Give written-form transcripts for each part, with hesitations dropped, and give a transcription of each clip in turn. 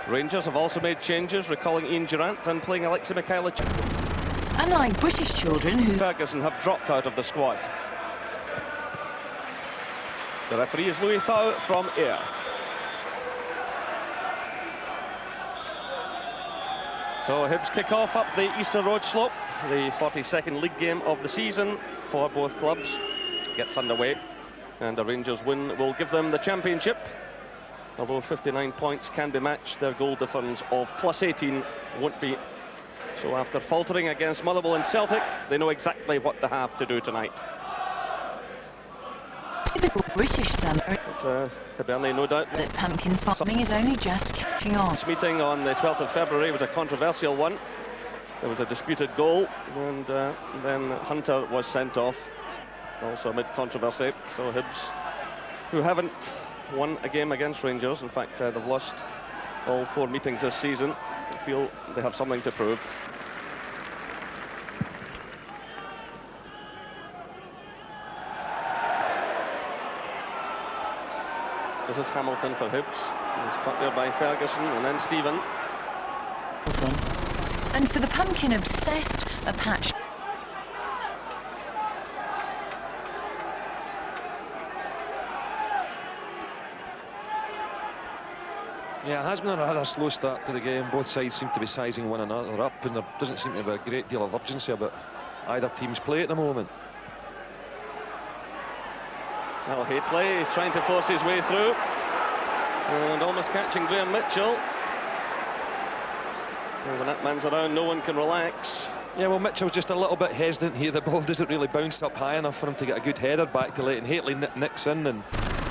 Rangers have also made changes, recalling Ian Durrant and playing Alexi Mikhailich. Unlike British children who... Ferguson have dropped out of the squad. The referee is Louis Thau from Ayr. So Hibs kick off up the Easter Road slope. The 42nd league game of the season for both clubs gets underway, and the Rangers win will give them the championship. Although 59 points can be matched, their goal difference of +18 won't be. So after faltering against Motherwell and Celtic, they know exactly what they have to do tonight. Typical British summer. But Hibernian, no doubt. That pumpkin farming is only just catching on. This meeting on the 12th of February was a controversial one. There was a disputed goal, and then Hunter was sent off, also amid controversy. So Hibs, who haven't won a game against Rangers, in fact they've lost all 4 meetings this season, feel they have something to prove. This is Hamilton for Hibs. He's cut there by Ferguson, and then Stephen. And for the pumpkin obsessed, a patch. Yeah, it has been a rather slow start to the game. Both sides seem to be sizing one another up, and there doesn't seem to be a great deal of urgency about either team's play at the moment. Well, Hateley trying to force his way through and almost catching Graham Mitchell. Well, when that man's around, no one can relax. Yeah, well, Mitchell's just a little bit hesitant here. The ball doesn't really bounce up high enough for him to get a good header back to Leighton. Hateley nicks in, and...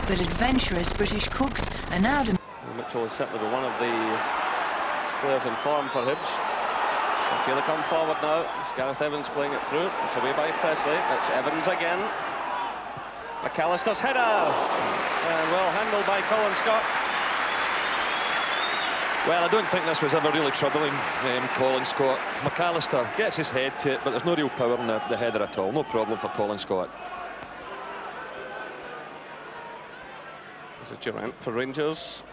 But adventurous British cooks are now... Well, Mitchell is certainly one of the players in form for Hibs. And here they come forward now. It's Gareth Evans playing it through. It's away by Presley. It's Evans again. McAllister's header, and well handled by Colin Scott. Well, I don't think this was ever really troubling Colin Scott. McAllister gets his head to it, but there's no real power in the header at all. No problem for Colin Scott. This is Durrant for Rangers,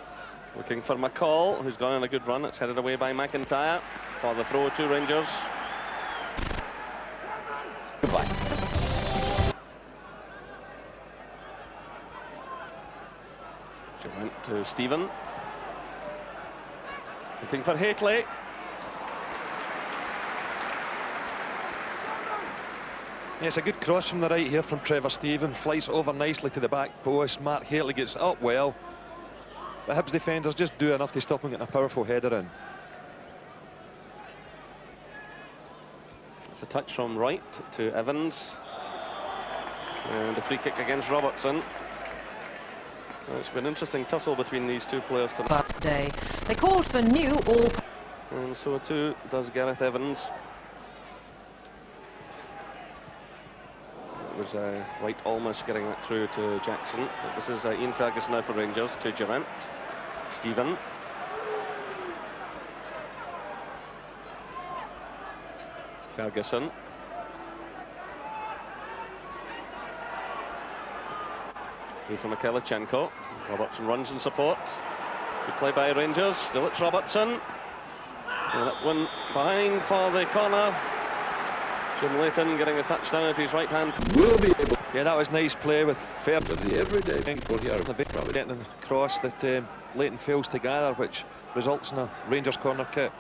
looking for McCall, who's gone on a good run. It's headed away by McIntyre for the throw to Rangers. Goodbye. Durrant to Stephen. Looking for Hateley. Yeah, it's a good cross from the right here from Trevor Stephen. Flies over nicely to the back post. Mark Hateley gets up well. But Hibs defenders just do enough to stop him getting a powerful header in. It's a touch from Wright to Evans. And the free kick against Robertson. Well, it's been an interesting tussle between these two players tonight. Today. They called for new all... And so too does Gareth Evans. It was Wright almost getting that through to Jackson. But this is Ian Ferguson now for Rangers to Durrant. Stephen. Ferguson. Through from Mikhailichenko. Robertson runs in support. Good play by Rangers. Still it's Robertson. And that one behind for the corner. Jim Leighton getting a touchdown at his right hand. Will be able. Yeah, that was nice play with Ferguson. The everyday thing for here. Getting the cross that Leighton fails to gather, which results in a Rangers corner kick.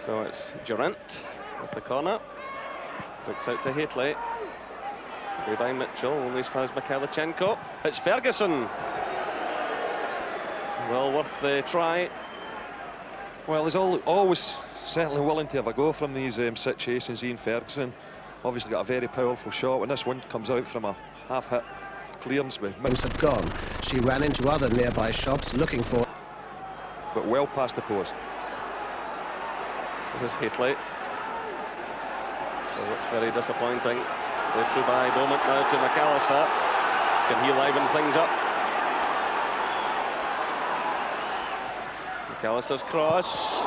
So it's Durrant with the corner. Flicks out to Hateley. To be by Mitchell, only as far as Mikhailichenko. It's Ferguson. Well worth the try. Well, he's always certainly willing to have a go from these situations, Ian Ferguson. Obviously got a very powerful shot. When this one comes out from a half-hit clearance with... Moments had gone. She ran into other nearby shops looking for... But well past the post. This is Hateley. Still looks very disappointing. They're through by Beaumont now to McAllister. Can he liven things up? McAllister's cross.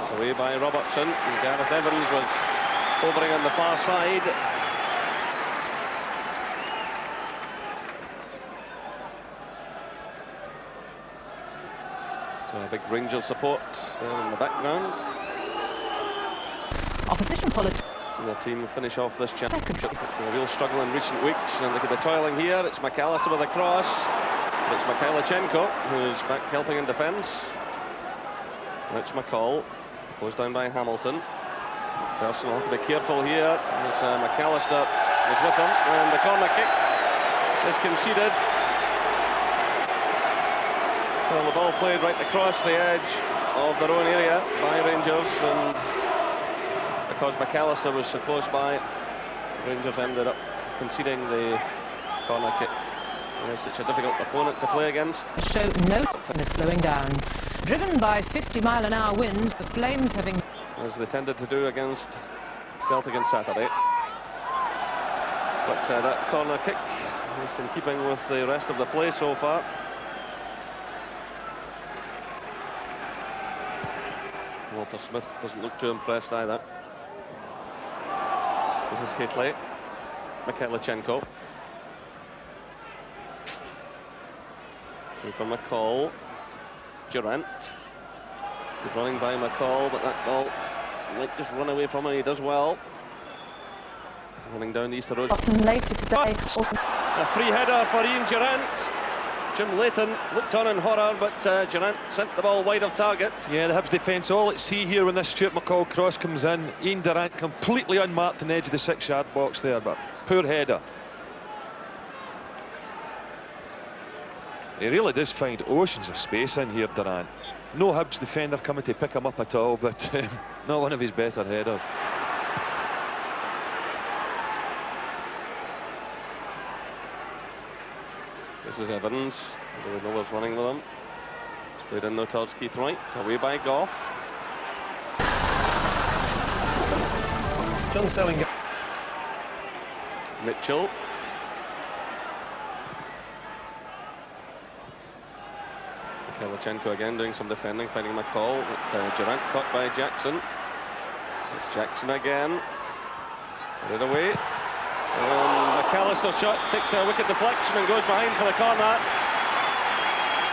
It's away by Robertson. And Gareth Evans was hovering on the far side. So a big Rangers support there in the background. Opposition politics. The team finish off this championship. Secretary. It's been a real struggle in recent weeks, and they could be toiling here. It's McAllister with a cross. It's Mikhailichenko who's back helping in defence. It's McCall. Goes down by Hamilton. Ferguson will have to be careful here as McAllister is with him, and the corner kick is conceded. Well, the ball played right across the edge of their own area by Rangers, and because McAllister was so close by, Rangers ended up conceding the corner kick. It's such a difficult opponent to play against. Show no sign of slowing down. Driven by 50-mile-an-hour winds, the Flames having... As they tended to do against Celtic on Saturday. But that corner kick is in keeping with the rest of the play so far. Walter Smith doesn't look too impressed either. This is Hitley. Mikhailichenko. Through from McCall. Durant. Good running by McCall, but that ball might just run away from him. He does well. Running down the Easter Road. Later today. A free header for Ian Durant. Jim Leighton looked on in horror, but Durant sent the ball wide of target. Yeah, the Hibs defence all at sea here when this Stuart McCall cross comes in. Ian Durant completely unmarked on the edge of the 6-yard box there, but poor header. He really does find oceans of space in here, Durant. No Hibs defender coming to pick him up at all, but not one of his better headers. This is Evans. The Miller's running with him. It's played in now towards Keith Wright. It's away by Goff. John Sellinger. Mitchell. Mikhailichenko again doing some defending, finding McCall. But Durant caught by Jackson. It's Jackson again. Put it away. And McAllister's shot takes a wicked deflection and goes behind for the corner.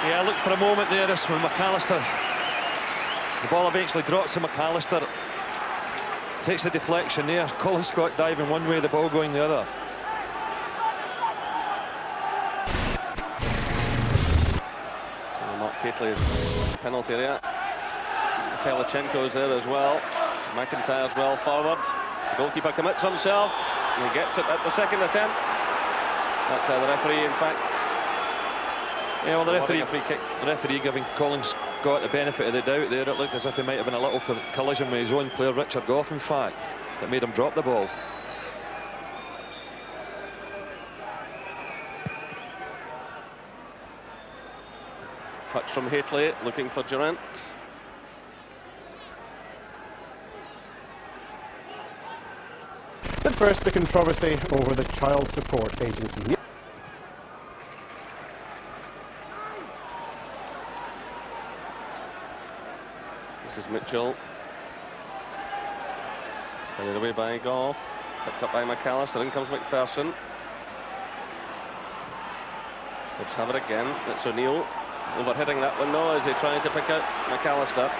Yeah, look for a moment there, this when McAllister, the ball eventually drops to McAllister. Takes the deflection there. Colin Scott diving one way, the ball going the other. So Mark Catley's penalty there. Mikhailichenko's there as well. McIntyre's well forward. The goalkeeper commits himself. And he gets it at the second attempt. That's the referee, in fact. Yeah, well, a free kick. The referee giving Colin Scott the benefit of the doubt there. It looked as if he might have been a little collision with his own player, Richard Goff, in fact, that made him drop the ball. Touch from Hitley, looking for Durant. But first, the controversy over the child support agency. This is Mitchell. Carried away by Goff. Picked up by McAllister. In comes McPherson. Hibs have it again. It's O'Neill. Overhitting that one though as they try to pick out McAllister.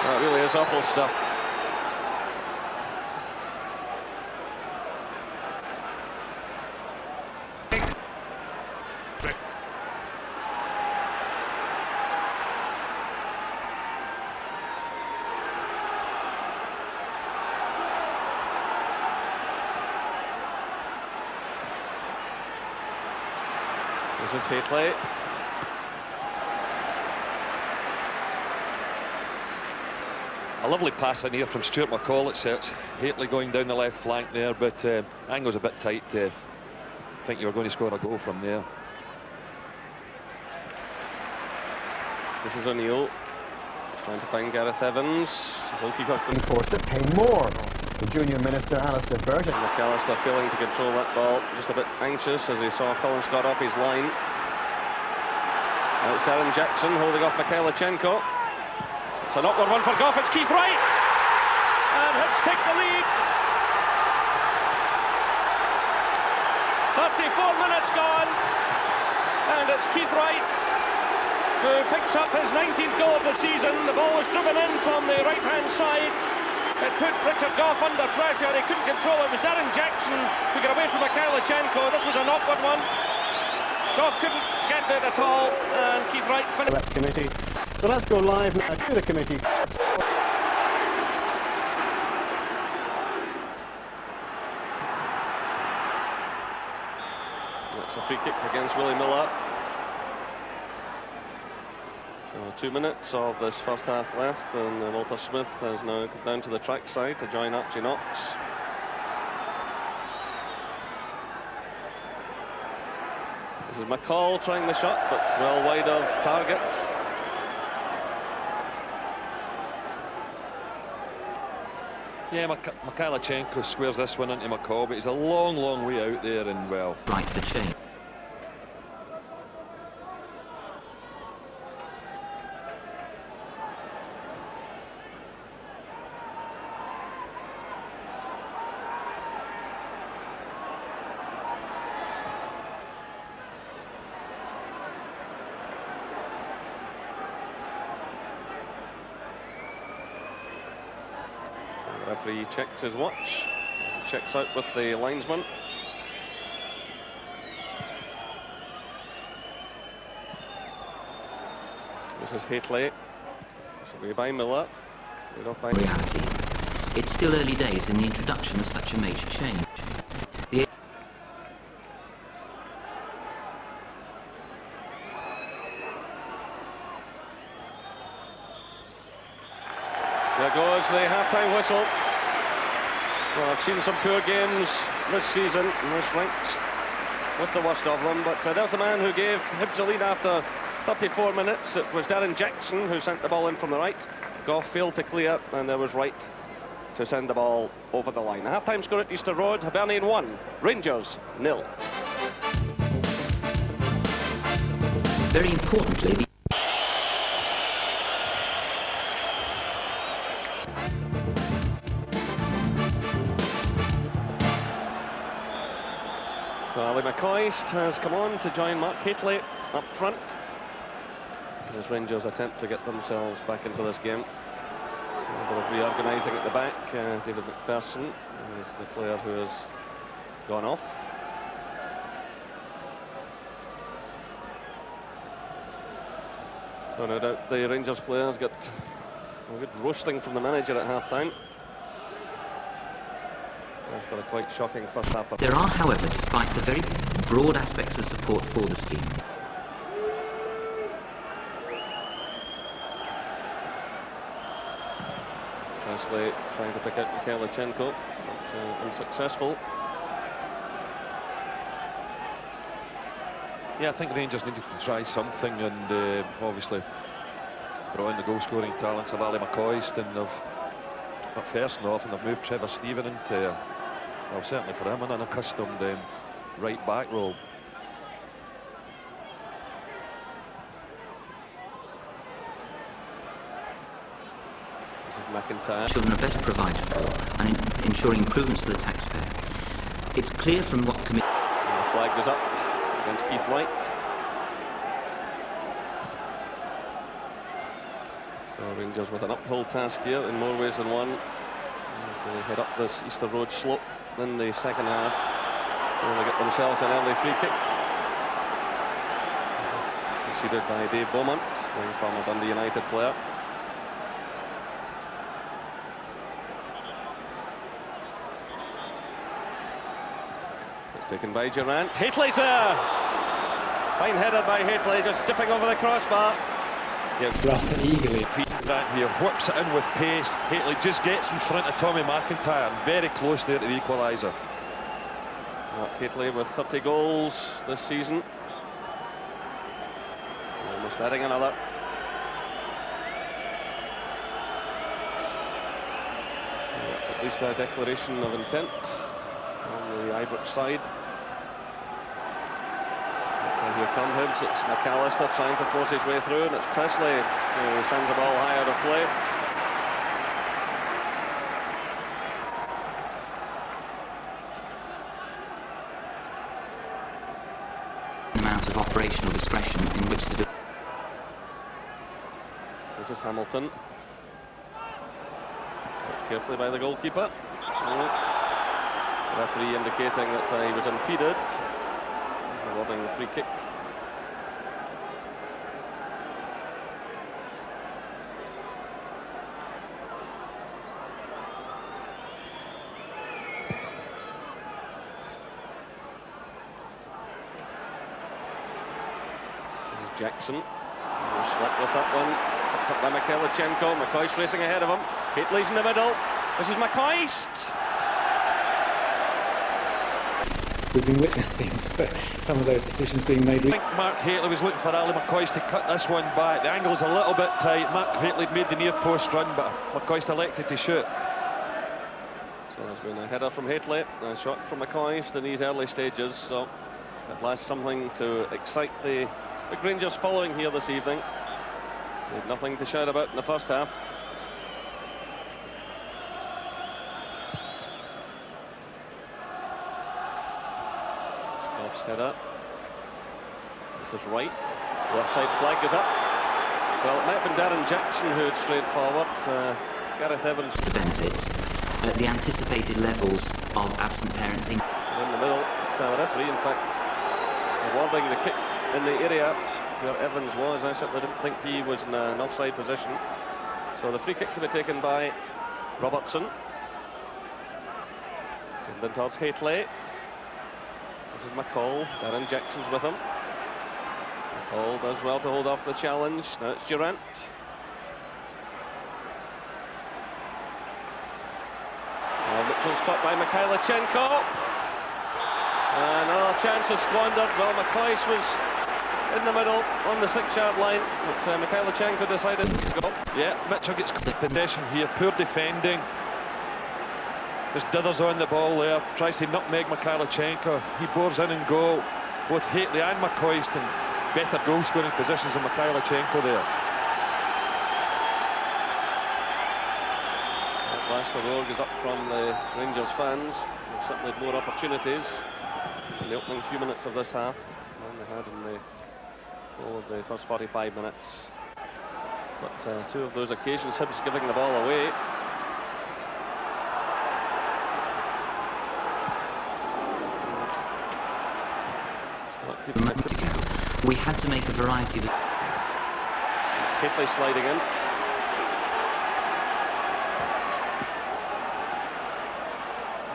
Oh, it really is awful stuff. This is Hitley. A lovely pass in here from Stuart McCall. It's Hitley going down the left flank there, but angle's a bit tight. I think you were going to score a goal from there. This is O'Neill. Trying to find Gareth Evans. Goalkeeper Forced to pay more. The junior minister, Alistair Burton. McAllister failing to control that ball. Just a bit anxious as he saw Colin Scott off his line. Now it's Darren Jackson holding off Mikhailichenko. It's an awkward one for Goff. It's Keith Wright. And Hibs take the lead. 34 minutes gone, and it's Keith Wright who picks up his 19th goal of the season. The ball was driven in from the right-hand side. It put Richard Gough under pressure. He couldn't control it. It was Darren Jackson who got away from Mikhailichenko. This was an awkward one. Gough couldn't get it at all, and Keith Wright finished. Committee. So let's go live now to the committee. It's a free kick against Willie Miller. So 2 minutes of this first half left, and Walter Smith has now come down to the track side to join Archie Knox. This is McCall trying the shot, but well wide of target. Yeah, Mikhailichenko squares this one into McCall, but he's a long, long way out there, and well, right for change. The referee checks his watch, checks out with the linesman. This is Hateley. This will be by Miller. Reality. It's still early days in the introduction of such a major change. There goes the half-time whistle. Well, I've seen some poor games this season, and this ranks with the worst of them, but there's the man who gave Hibs a lead after 34 minutes. It was Darren Jackson who sent the ball in from the right. Gough failed to clear, and there was Wright to send the ball over the line. A half-time score at Easter Road, Hibernian 1, Rangers 0. Very importantly, Ali McCoist has come on to join Mark Hateley up front as Rangers attempt to get themselves back into this game. A bit of reorganising at the back. David McPherson is the player who has gone off. So no doubt the Rangers players got a good roasting from the manager at half-time after a quite shocking first half. there are, however, despite the very broad aspects of support for the scheme, Presley trying to pick out Mikhailichenko, but unsuccessful. yeah, I think Rangers needed to try something, and obviously brought in the goal-scoring talents of Ali McCoist, and they've McPherson off, and they've moved Trevor Stephen into, well, certainly for him, an unaccustomed right back role. This is McIntyre. children are better provided for and ensuring improvements for the taxpayer. It's clear from what committee... And the flag goes up against Keith Wright. So Rangers with an uphill task here in more ways than one as they head up this Easter Road slope in the second half. And they get themselves an early free kick conceded by Dave Beaumont, the former Dundee United player. It's taken by Durant. Hateley's there! Fine header by Hateley, just dipping over the crossbar. Rather eagerly. Durant here whips it in with pace. Hateley just gets in front of Tommy McIntyre, and very close there to the equaliser. Mark Hateley with 30 goals this season. Almost adding another. That's at least a declaration of intent on the Ibrox side. And here come Hibs. It's McAllister trying to force his way through, and it's Presley who sends the ball high out of play. amount of operational discretion in which to do. This is Hamilton. Watched carefully by the goalkeeper. The referee indicating that he was impeded. Awarding the free kick. Jackson, slick with that one, picked up by Mikhailichenko. McCoist racing ahead of him. Hateley's in the middle. This is McCoist. We've been witnessing some of those decisions being made. I think Mark Hateley was looking for Ali McCoist to cut this one back. The angle's a little bit tight. Mark Hateley made the near post run, but McCoist elected to shoot. So there's been a header from Hateley, a shot from McCoist in these early stages. So at last something to excite the big Rangers following here this evening. They had nothing to shout about in the first half. Scoff's header. This is Wright. The offside flag is up. Well, it might have been Darren Jackson who had strayed forward. Gareth Evans To benefit the anticipated levels of absent parents in the middle. The referee, in fact, awarding the kick in the area where Evans was. I certainly didn't think he was in an offside position. So the free kick to be taken by Robertson. Send in towards Hateley. This is McCall. Darren Jackson's with him. McCall does well to hold off the challenge. Now it's Durant. Mitchell's caught by Mikhailichenko. Another chance is squandered. Well, McCoist was in the middle on the 6-yard line, but Mikhailichenko decided to go. Yeah, Mitchell gets the possession here. Poor defending. Just dithers on the ball there. Tries to nutmeg Mikhailichenko. He bores in and goal. Both Hateley and McCoist in better goal-scoring positions than Mikhailichenko there. At last, the roar goes up from the Rangers fans. They've certainly had more opportunities in the opening few minutes of this half than they had in the whole of the first 45 minutes. But two of those occasions, Hibs giving the ball away. a moment ago. We had to make a variety of... It's Hateley sliding in.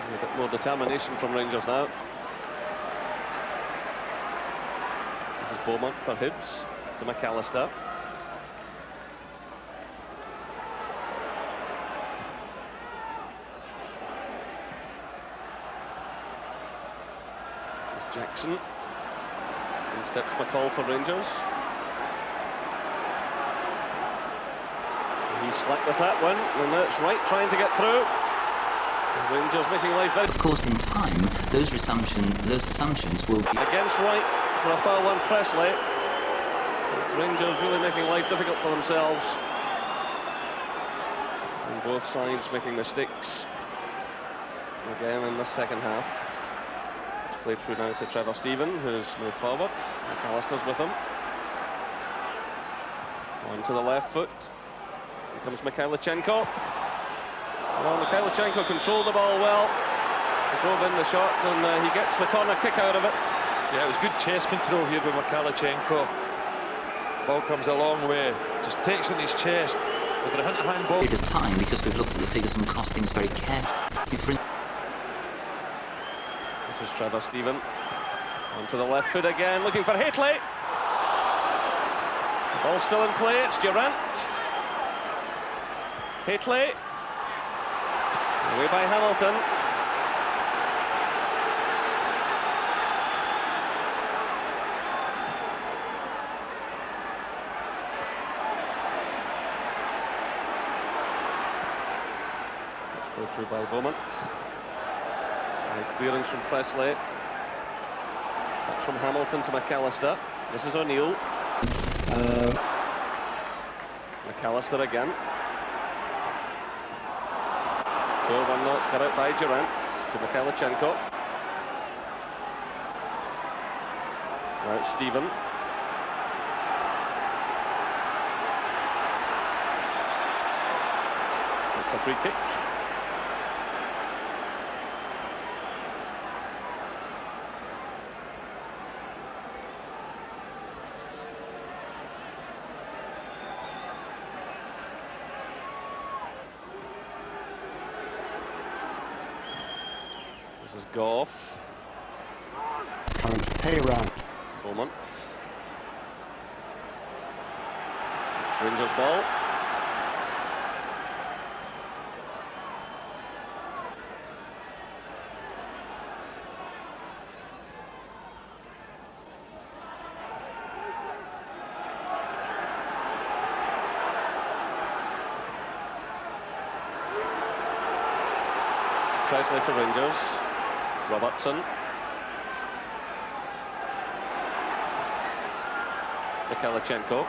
A bit more determination from Rangers now. This is Beaumont for Hibs to McAllister. This is Jackson. In steps McCall for Rangers. He's slack with that one, and now it's Wright trying to get through. And Rangers making life very... Of course, in time, those assumptions will be... Against Wright for a foul on Presley. It's Rangers really making life difficult for themselves. And both sides making mistakes. Again in the second half. It's played through now to Trevor Stephen, who's moved forward. McAllister's with him. On to the left foot. Here comes Mikhailichenko. Well, Mikhailichenko controlled the ball well. He drove in the shot, and he gets the corner kick out of it. Yeah, it was good chest control here by Mikhailichenko. Ball comes a long way. Just takes in his chest. Was there a hand-to-hand ball? It is time, because we've looked at the figures and costings very carefully. This is Trevor Stephen. Onto the left foot again, looking for Hateley. The ball's still in play, it's Durant. Hateley. Away by Hamilton. Let's go through by Beaumont. Clearance from Presley. That's from Hamilton to McAllister. This is O'Neill. McAllister again. 4-1 now, it's cut out by Durant to Mikhailichenko. Now it's Stephen. It's a free kick. This is Goff. Hey, round. Beaumont. It's Rangers ball. It's Presley for Rangers. Robertson. Mikhailchenko.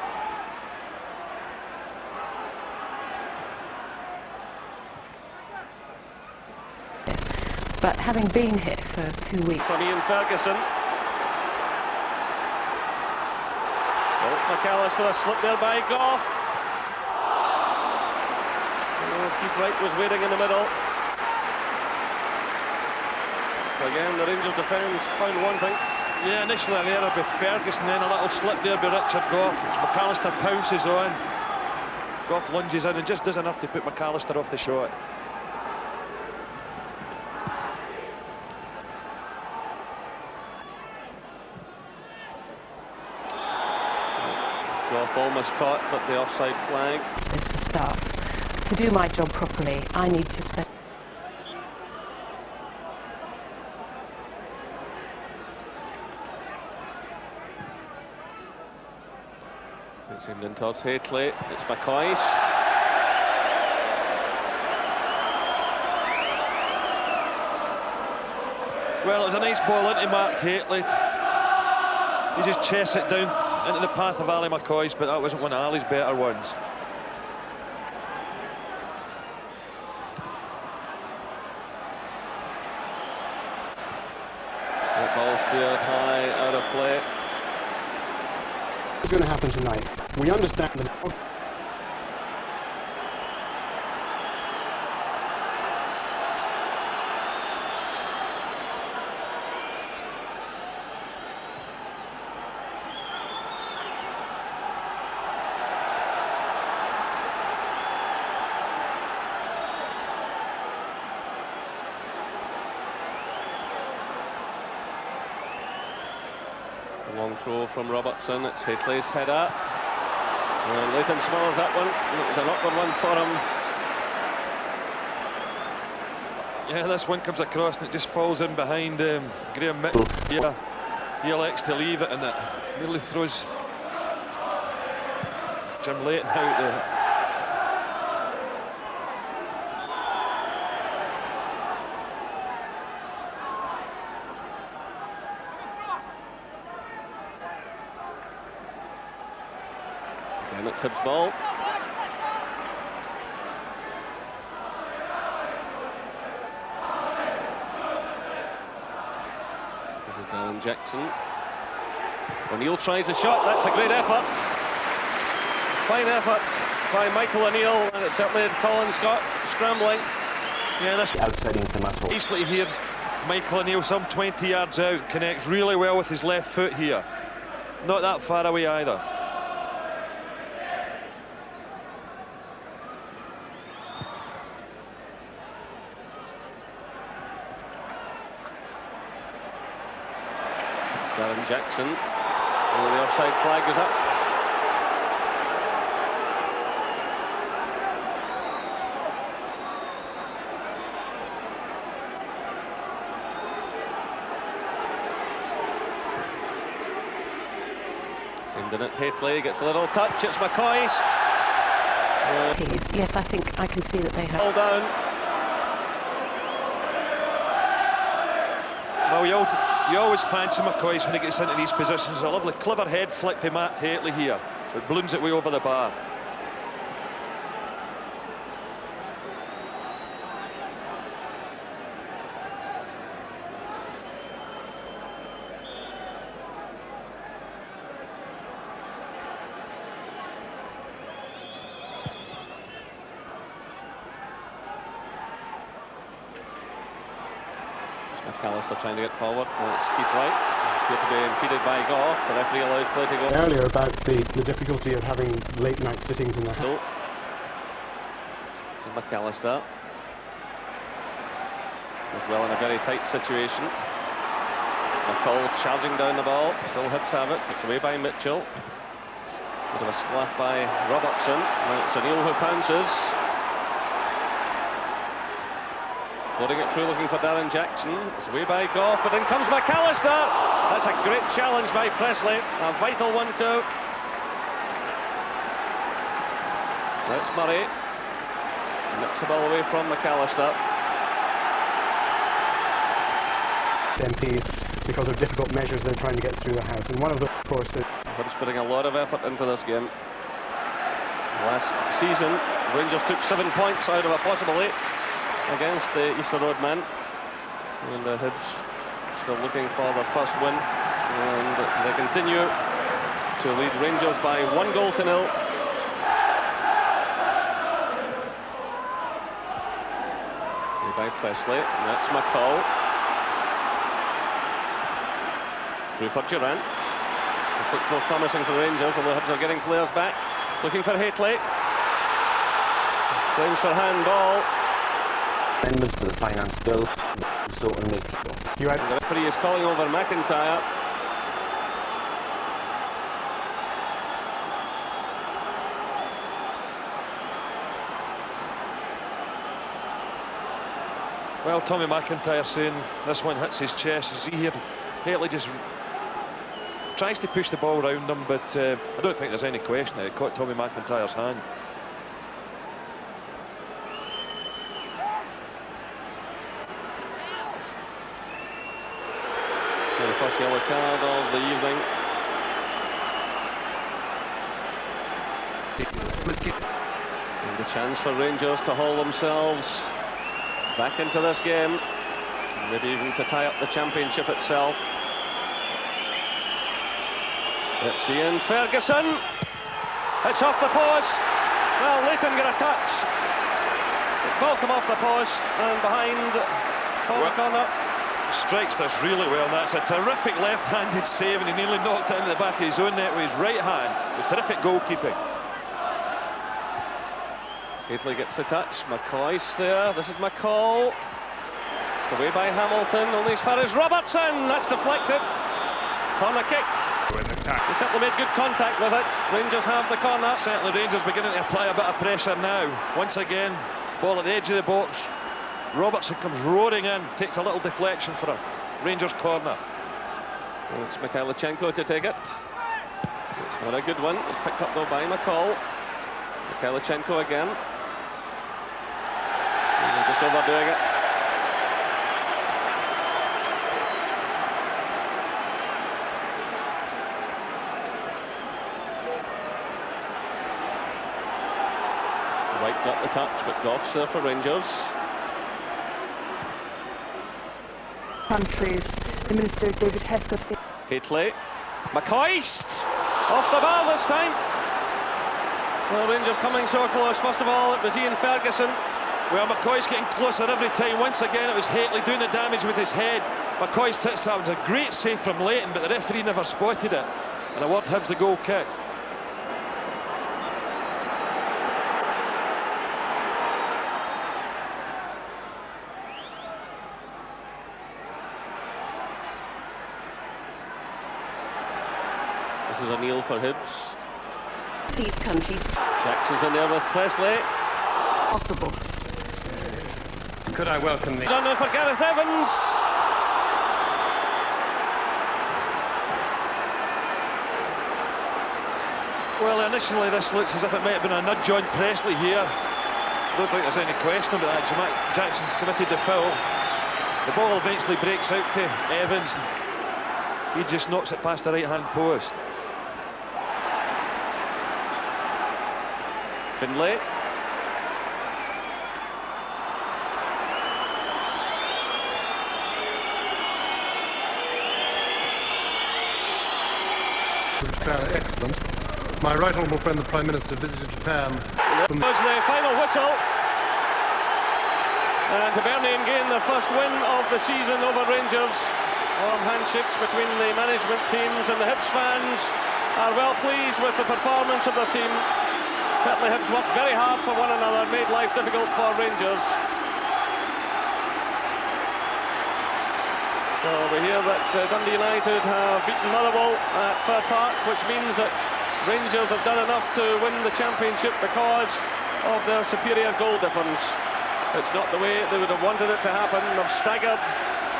But having been here for 2 weeks... From Ian Ferguson. So it's McAllister, a slip there by Goff. Oh, Keith Wright was waiting in the middle. Again, the Rangers defence found one thing. Yeah, initially an error by Ferguson, then a little slip there by Richard Goff. McAllister pounces on. Goff lunges in and just does enough to put McAllister off the shot. Goff almost caught, but the offside flag. Is for staff. To do my job properly, I need to spend... It's aimed in towards Hateley. It's McCoist. Well, it was a nice ball into Mark Hateley. He just chests it down into the path of Ali McCoist, but that wasn't one of Ali's better ones. The ball's cleared high, out of play. What's going to happen tonight? We understand that. A long throw from Robertson. It's Hateley's header. And Leighton smells that one. It was an awkward one for him. Yeah, this one comes across and it just falls in behind Graham Mitchell. Yeah, he elects to leave it and it nearly throws Jim Leighton out there. And it's Hibs ball. This is Darren Jackson. O'Neill tries a shot. That's a great effort. Fine effort by Michael O'Neill, and it certainly had Colin Scott scrambling. Yeah, this Outside into muscle. easily here. Michael O'Neill, some 20 yards out, connects really well with his left foot here. Not that far away either. Darren Jackson. And the offside flag is up. Send in it, Hateley gets a little touch. It's McCoist. Yes, I think I can see that they have... Ball down. Well, you always fancy McCoist when he gets into these positions. A lovely, clever head flick to Matt Hateley here. It balloons it way over the bar. McAllister trying to get forward. And it's Keith Wright. Appear to be impeded by Goff. The referee allows play to go. Earlier about the difficulty of having late night sittings in the house. This is McAllister. As well in a very tight situation. It's McCall charging down the ball. Still Hibs have it. It's away by Mitchell. Bit of a splash by Robertson. And it's O'Neill who pounces. Floating it through, looking for Darren Jackson. It's away by Goff, but in comes McAllister. That's a great challenge by Presley. A vital 1-2. That's Murray. Nips the ball away from McAllister. MPs, because of difficult measures they're trying to get through the house. And one of them, of course, is... Hibs putting a lot of effort into this game. Last season, Rangers took 7 points out of a possible 8 against the Easter Road men. And the Hibs still looking for their first win. And they continue to lead Rangers by 1-0. By Presley, and that's McCall. Through for Durant. This looks more promising for Rangers, although Hibs are getting players back. Looking for Hateley. Claims for handball. Amendments to the finance bill. So and make sure. The referee is calling over McIntyre. Well, Tommy McIntyre saying this one hits his chest. You see here, Hateley just tries to push the ball around him, but I don't think there's any question. It caught Tommy McIntyre's hand. The first yellow card of the evening. And the chance for Rangers to haul themselves back into this game, maybe even to tie up the championship itself. It's Ian Ferguson. It's off the post. Well, Leighton got a touch. The ball come off the post and behind Paul Connor. Strikes this really well. That's a terrific left-handed save, and he nearly knocked it into the back of his own net with his right hand. With terrific goalkeeping. Hateley gets a touch. McCoy's there. This is McCall. It's away by Hamilton. Only as far as Robertson. That's deflected. Corner kick. They certainly made good contact with it. Rangers have the corner. Certainly Rangers beginning to apply a bit of pressure now. Once again, ball at the edge of the box. Robertson comes roaring in. Takes a little deflection for a Rangers corner. And it's Mikhailichenko to take it. It's not a good one. It's picked up though by McCall. Mikhailichenko again. And they're just overdoing it. Wright got the touch, but Goff's there for Rangers. Countries, the Minister David Heskett. Hateley. McCoist! Off the ball this time. Well, Rangers coming so close. First of all, it was Ian Ferguson. Well, McCoy's getting closer every time. Once again, it was Hateley doing the damage with his head. McCoy's hits that was a great save from Leighton, but the referee never spotted it. And award Hibs the goal kick. This is O'Neill for Hibs. These countries Jackson's in there with Presley. possible. Could I welcome the... Done for Gareth Evans. Well, initially this looks as if it might have been a nudge on Presley here. I don't think there's any question about that. Jackson committed the foul. The ball eventually breaks out to Evans. He just knocks it past the right-hand post. Finlay. Excellent. My right honourable friend, the Prime Minister, visited Japan. That was the final whistle. And Hibernian gain their first win of the season over Rangers. Warm handshakes between the management teams, and the Hibs fans are well pleased with the performance of their team. Certainly Hibs worked very hard for one another, made life difficult for Rangers. So we hear that Dundee United have beaten Motherwell at Fir Park, which means that Rangers have done enough to win the championship because of their superior goal difference. It's not the way they would have wanted it to happen. They've staggered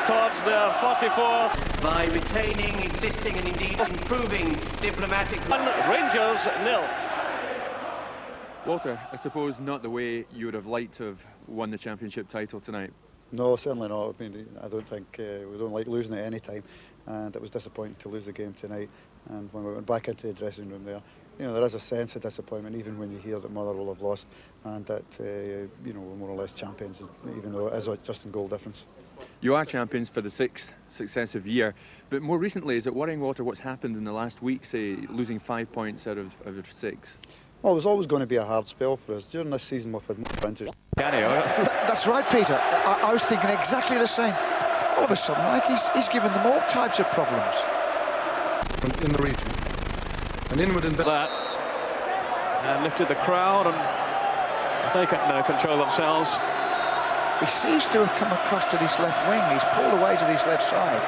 towards their 44th. By retaining, existing and indeed improving diplomatic... Rangers 0. Walter, I suppose not the way you would have liked to have won the championship title tonight. No, certainly not. I mean, I don't think we don't like losing at any time, and it was disappointing to lose the game tonight. And when we went back into the dressing room there, you know, there is a sense of disappointment, even when you hear that Motherwell have lost, and that you know, we're more or less champions, even though it is just in goal difference. You are champions for the 6th successive year, but more recently, is it worrying, Walter, what's happened in the last week, say, losing 5 points out of 6? Well, it was always going to be a hard spell for us. During this season, we've had more injuries. That's right, Peter. I was thinking exactly the same. All of a sudden, like he's given them all types of problems. In the region. And inward and that. And lifted the crowd, and they can control themselves. He seems to have come across to this left wing. He's pulled away to this left side.